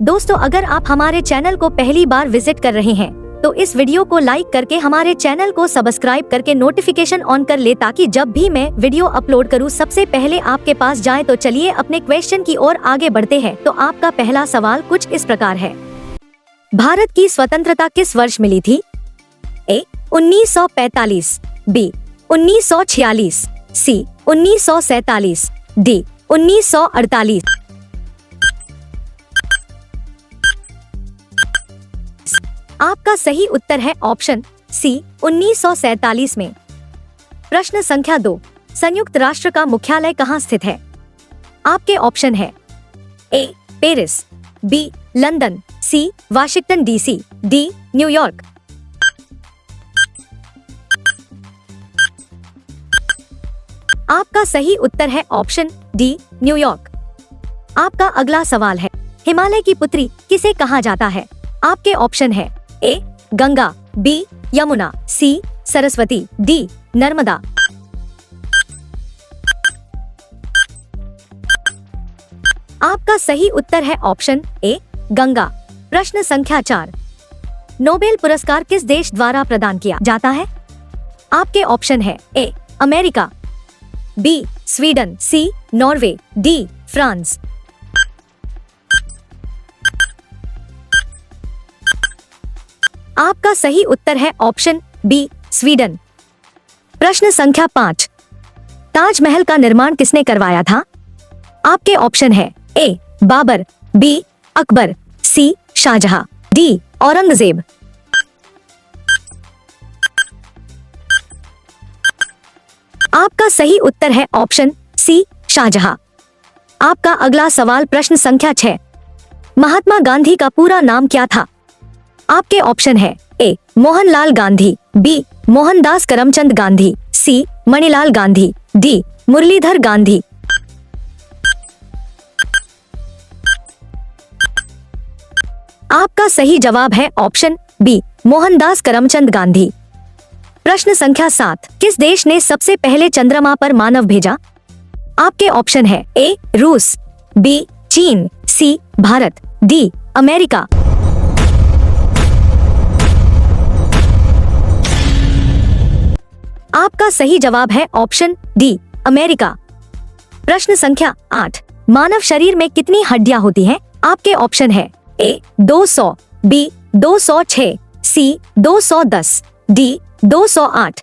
दोस्तों, अगर आप हमारे चैनल को पहली बार विजिट कर रहे हैं तो इस वीडियो को लाइक करके हमारे चैनल को सब्सक्राइब करके नोटिफिकेशन ऑन कर ले, ताकि जब भी मैं वीडियो अपलोड करूं सबसे पहले आपके पास जाए। तो चलिए अपने क्वेश्चन की ओर आगे बढ़ते हैं। तो आपका पहला सवाल कुछ इस प्रकार है। भारत की स्वतंत्रता किस वर्ष मिली थी? ए 1945, बी 1946, सी 1947, डी 1948। आपका सही उत्तर है ऑप्शन सी 1947 में। प्रश्न संख्या 2, संयुक्त राष्ट्र का मुख्यालय कहाँ स्थित है? आपके ऑप्शन है ए पेरिस, बी लंदन, सी वाशिंगटन डीसी, डी न्यूयॉर्क। आपका सही उत्तर है ऑप्शन डी न्यूयॉर्क। आपका अगला सवाल है, हिमालय की पुत्री किसे कहा जाता है? आपके ऑप्शन है ए गंगा, बी यमुना, सी सरस्वती, डी नर्मदा। आपका सही उत्तर है ऑप्शन ए गंगा। प्रश्न संख्या 4, नोबेल पुरस्कार किस देश द्वारा प्रदान किया जाता है? आपके ऑप्शन है A America, B Sweden, C Norway, D France. आपका सही उत्तर है ऑप्शन बी स्वीडन। प्रश्न संख्या 5, ताजमहल का निर्माण किसने करवाया था? आपके ऑप्शन है ए बाबर, बी अकबर, सी शाहजहां, डी औरंगजेब। आपका सही उत्तर है ऑप्शन सी शाहजहां। आपका अगला सवाल प्रश्न संख्या 6, महात्मा गांधी का पूरा नाम क्या था? आपके ऑप्शन है ए मोहनलाल गांधी, बी मोहनदास करमचंद गांधी, सी मणिलाल गांधी, डी मुरलीधर गांधी। आपका सही जवाब है ऑप्शन बी मोहनदास करमचंद गांधी। प्रश्न संख्या 7, किस देश ने सबसे पहले चंद्रमा पर मानव भेजा? आपके ऑप्शन है ए रूस, बी चीन, सी भारत, डी अमेरिका। आपका सही जवाब है ऑप्शन डी अमेरिका। प्रश्न संख्या 8, मानव शरीर में कितनी हड्डियां होती हैं? आपके ऑप्शन है ए 200, बी 206, सी 210, डी 208।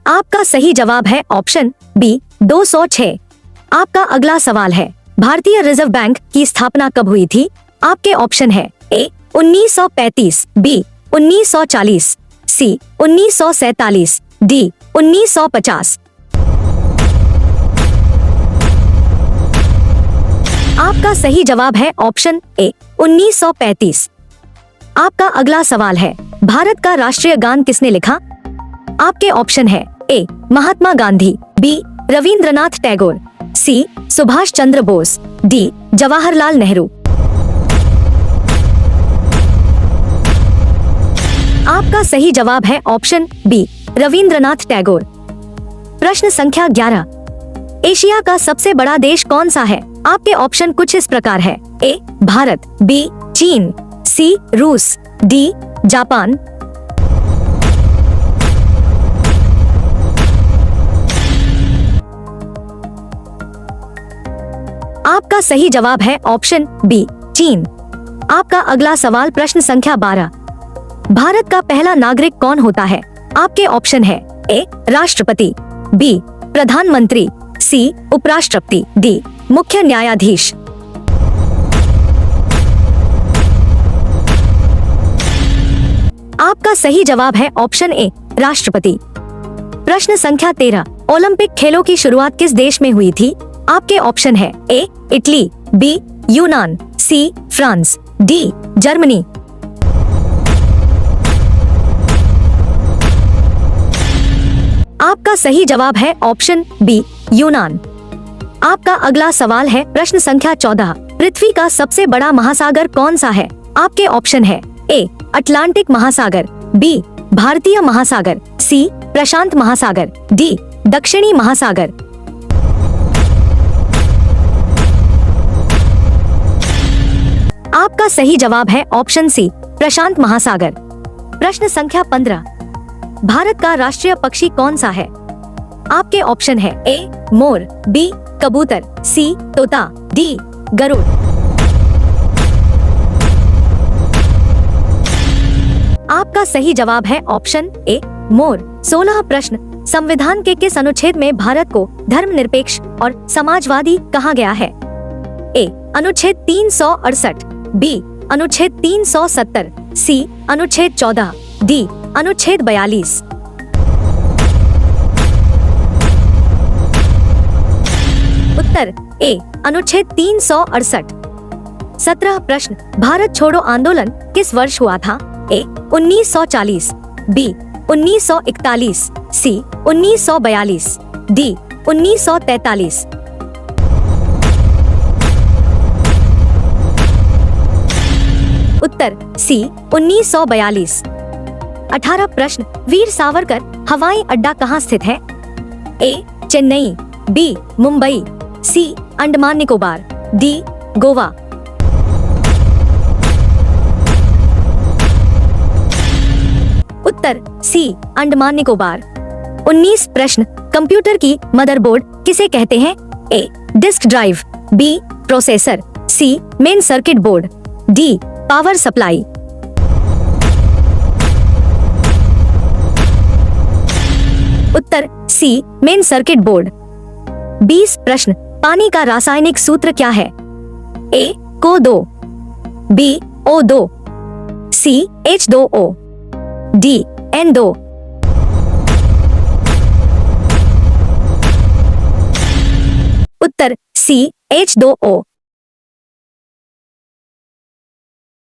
आपका सही जवाब है ऑप्शन बी 206। आपका अगला सवाल है, भारतीय रिजर्व बैंक की स्थापना कब हुई थी? आपके ऑप्शन है ए 1935, बी 1940, सी 1947, डी 1950। आपका सही जवाब है ऑप्शन ए 1935। आपका अगला सवाल है, भारत का राष्ट्रीय गान किसने लिखा? आपके ऑप्शन है ए महात्मा गांधी, बी रविंद्रनाथ टैगोर, सी सुभाष चंद्र बोस, डी जवाहरलाल नेहरू। आपका सही जवाब है ऑप्शन बी रविंद्रनाथ टैगोर। प्रश्न संख्या 11, एशिया का सबसे बड़ा देश कौन सा है? आपके ऑप्शन कुछ इस प्रकार है, ए भारत, बी चीन, सी रूस, डी जापान। आपका सही जवाब है ऑप्शन बी चीन। आपका अगला सवाल प्रश्न संख्या 12, भारत का पहला नागरिक कौन होता है? आपके ऑप्शन है ए राष्ट्रपति, बी प्रधानमंत्री, सी उपराष्ट्रपति, डी मुख्य न्यायाधीश। आपका सही जवाब है ऑप्शन ए राष्ट्रपति। प्रश्न संख्या 13, ओलंपिक खेलों की शुरुआत किस देश में हुई थी? आपके ऑप्शन है ए इटली, बी यूनान, सी फ्रांस, डी जर्मनी। आपका सही जवाब है ऑप्शन बी यूनान। आपका अगला सवाल है प्रश्न संख्या 14, पृथ्वी का सबसे बड़ा महासागर कौन सा है? आपके ऑप्शन है ए अटलांटिक महासागर, बी भारतीय महासागर, सी प्रशांत महासागर, डी दक्षिणी महासागर। आपका सही जवाब है ऑप्शन सी, प्रशांत महासागर। प्रश्न संख्या 15, भारत का राष्ट्रीय पक्षी कौन सा है? आपके ऑप्शन है ए मोर, बी कबूतर, सी तोता, डी गरुड़। आपका सही जवाब है ऑप्शन ए मोर। 16 प्रश्न, संविधान के किस अनुच्छेद में भारत को धर्मनिरपेक्ष और समाजवादी कहा गया है? ए अनुच्छेद 368, बी अनुच्छेद 370, सी अनुच्छेद 14, डी अनुच्छेद 42। उत्तर ए अनुच्छेद 368। 17 प्रश्न, भारत छोड़ो आंदोलन किस वर्ष हुआ था? ए 1940, बी 1941, सी 1942, डी 1943। उत्तर सी 1942। 18 प्रश्न, वीर सावरकर हवाई अड्डा कहाँ स्थित है? A Chennai, B Mumbai, C Andaman Nicobar, D Goa. उत्तर सी अंडमान निकोबार। 19 प्रश्न, कंप्यूटर की मदरबोर्ड किसे कहते हैं? A disk drive, B processor, C main circuit board, D power supply. उत्तर सी मेन सर्किट बोर्ड। 20 प्रश्न, पानी का रासायनिक सूत्र क्या है? A CO2, B O2, C H2O, D N2। उत्तर सी H2O।